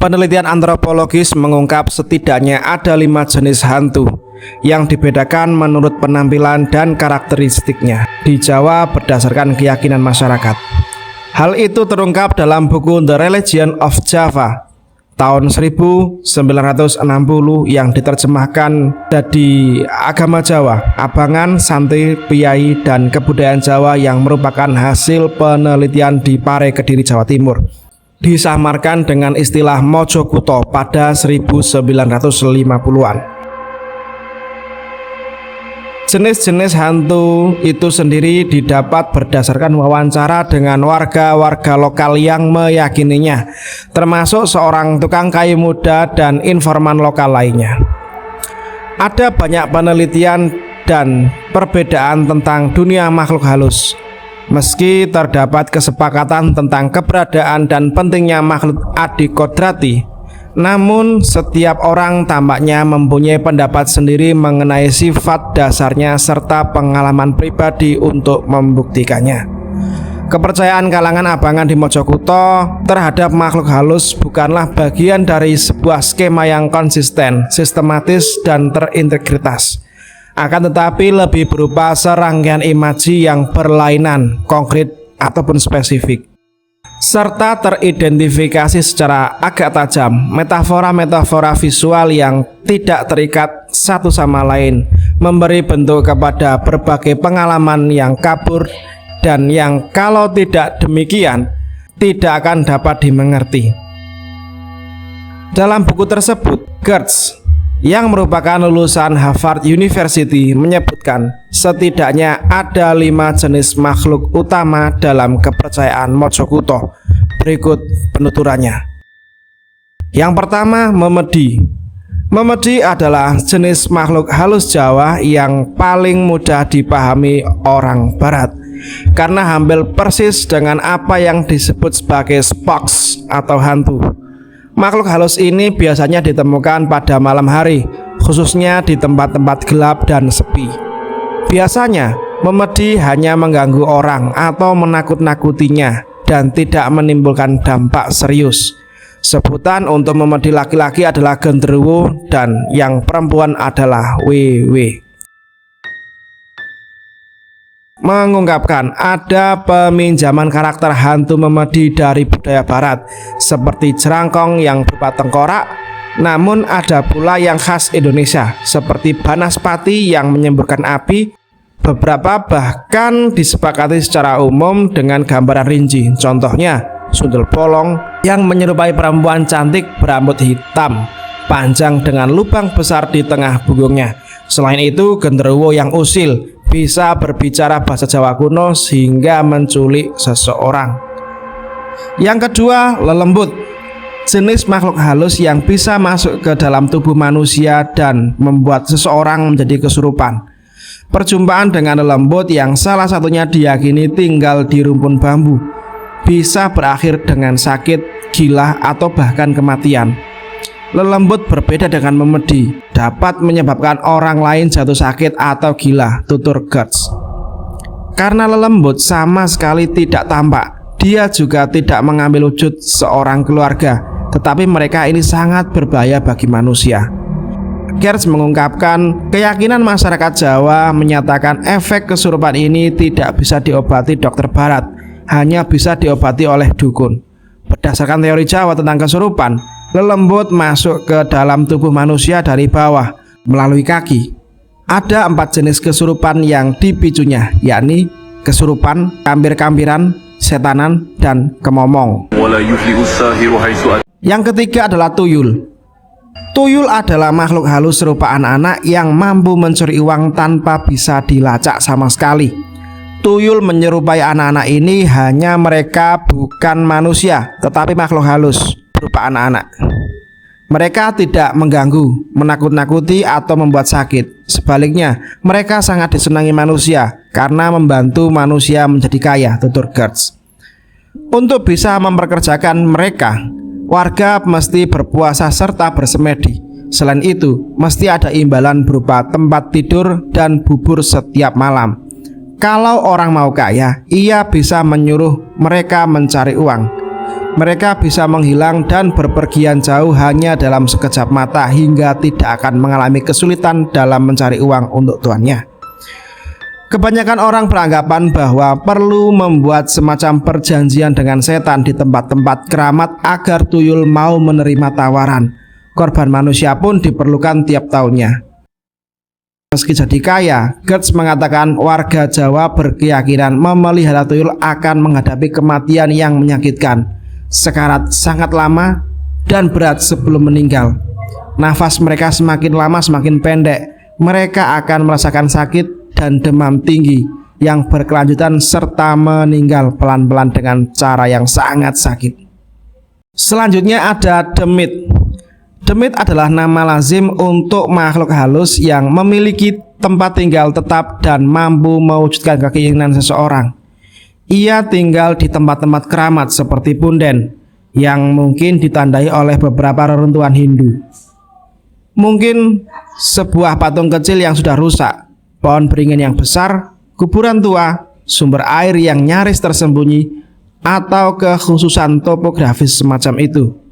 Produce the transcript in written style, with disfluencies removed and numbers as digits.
Penelitian antropologis mengungkap setidaknya ada 5 jenis hantu yang dibedakan menurut penampilan dan karakteristiknya di Jawa berdasarkan keyakinan masyarakat. Hal itu terungkap dalam buku The Religion of Java tahun 1960 yang diterjemahkan jadi Agama Jawa, Abangan, Santi, Piyai, dan Kebudayaan Jawa yang merupakan hasil penelitian di Pare, Kediri, Jawa Timur. Disamarkan dengan istilah Mojokuto pada 1950-an. Jenis-jenis hantu itu sendiri didapat berdasarkan wawancara dengan warga-warga lokal yang meyakininya, termasuk seorang tukang kayu muda dan informan lokal lainnya. Ada banyak penelitian dan perbedaan tentang dunia makhluk halus. Meski terdapat kesepakatan tentang keberadaan dan pentingnya makhluk adikodrati, namun setiap orang tampaknya mempunyai pendapat sendiri mengenai sifat dasarnya serta pengalaman pribadi untuk membuktikannya. Kepercayaan kalangan Abangan di Mojokuto terhadap makhluk halus bukanlah bagian dari sebuah skema yang konsisten, sistematis, dan terintegritas. Akan tetapi lebih berupa serangkaian imaji yang berlainan, konkret ataupun spesifik, serta teridentifikasi secara agak tajam metafora-metafora visual yang tidak terikat satu sama lain, memberi bentuk kepada berbagai pengalaman yang kabur dan yang kalau tidak demikian tidak akan dapat dimengerti. Dalam buku tersebut, Gertz yang merupakan lulusan Harvard University menyebutkan setidaknya ada 5 jenis makhluk utama dalam kepercayaan Mojokuto. Berikut penuturannya. Yang pertama, memedi. Memedi adalah jenis makhluk halus Jawa yang paling mudah dipahami orang Barat karena hampir persis dengan apa yang disebut sebagai spooks atau hantu. Makhluk halus ini biasanya ditemukan pada malam hari, khususnya di tempat-tempat gelap dan sepi. Biasanya, memedi hanya mengganggu orang atau menakut-nakutinya dan tidak menimbulkan dampak serius. Sebutan untuk memedi laki-laki adalah genderuwo dan yang perempuan adalah wewe. Mengungkapkan ada peminjaman karakter hantu memedi dari budaya barat seperti jerangkong yang berupa tengkorak, namun ada pula yang khas Indonesia seperti banaspati yang menyemburkan api. Beberapa bahkan disepakati secara umum dengan gambaran rinci, contohnya sundel bolong yang menyerupai perempuan cantik berambut hitam panjang dengan lubang besar di tengah punggungnya. Selain itu, genderuwo yang usil bisa berbicara bahasa Jawa kuno sehingga menculik seseorang. Yang kedua, lelembut. Jenis makhluk halus yang bisa masuk ke dalam tubuh manusia dan membuat seseorang menjadi kesurupan. Perjumpaan dengan lelembut yang salah satunya diyakini tinggal di rumpun bambu bisa berakhir dengan sakit, gila, atau bahkan kematian. Lelembut berbeda dengan memedi, dapat menyebabkan orang lain jatuh sakit atau gila, tutur Gertz. Karena lelembut sama sekali tidak tampak, dia juga tidak mengambil wujud seorang keluarga, tetapi mereka ini sangat berbahaya bagi manusia. Gertz mengungkapkan keyakinan masyarakat Jawa menyatakan efek kesurupan ini tidak bisa diobati dokter barat, hanya bisa diobati oleh dukun. Berdasarkan teori Jawa tentang kesurupan, lelembut masuk ke dalam tubuh manusia dari bawah melalui kaki. Ada 4 jenis kesurupan yang dipicunya, yakni kesurupan, kambir-kambiran, setanan, dan kemomong. Yang ketiga adalah tuyul. Tuyul adalah makhluk halus serupa anak-anak yang mampu mencuri uang tanpa bisa dilacak sama sekali. Tuyul menyerupai anak-anak ini hanya mereka bukan manusia, tetapi makhluk halus berupa anak-anak. Mereka tidak mengganggu, menakut-nakuti, atau membuat sakit. Sebaliknya, mereka sangat disenangi manusia karena membantu manusia menjadi kaya, tutur Gertz. Untuk bisa memperkerjakan mereka, warga mesti berpuasa serta bersemedi. Selain itu, mesti ada imbalan berupa tempat tidur dan bubur setiap malam. Kalau orang mau kaya, ia bisa menyuruh mereka mencari uang. Mereka bisa menghilang dan berpergian jauh hanya dalam sekejap mata hingga tidak akan mengalami kesulitan dalam mencari uang untuk tuannya. Kebanyakan orang beranggapan bahwa perlu membuat semacam perjanjian dengan setan di tempat-tempat keramat agar tuyul mau menerima tawaran. Korban manusia pun diperlukan tiap tahunnya. Meski jadi kaya, Gertz mengatakan warga Jawa berkeyakinan memelihara tuyul akan menghadapi kematian yang menyakitkan, sekarat sangat lama dan berat sebelum meninggal. Nafas mereka semakin lama semakin pendek. Mereka akan merasakan sakit dan demam tinggi yang berkelanjutan serta meninggal pelan-pelan dengan cara yang sangat sakit. Selanjutnya ada demit. Demit adalah nama lazim untuk makhluk halus yang memiliki tempat tinggal tetap dan mampu mewujudkan keinginan seseorang. Ia tinggal di tempat-tempat keramat seperti punden yang mungkin ditandai oleh beberapa reruntuhan Hindu. Mungkin sebuah patung kecil yang sudah rusak, pohon beringin yang besar, kuburan tua, sumber air yang nyaris tersembunyi, atau kekhususan topografis semacam itu.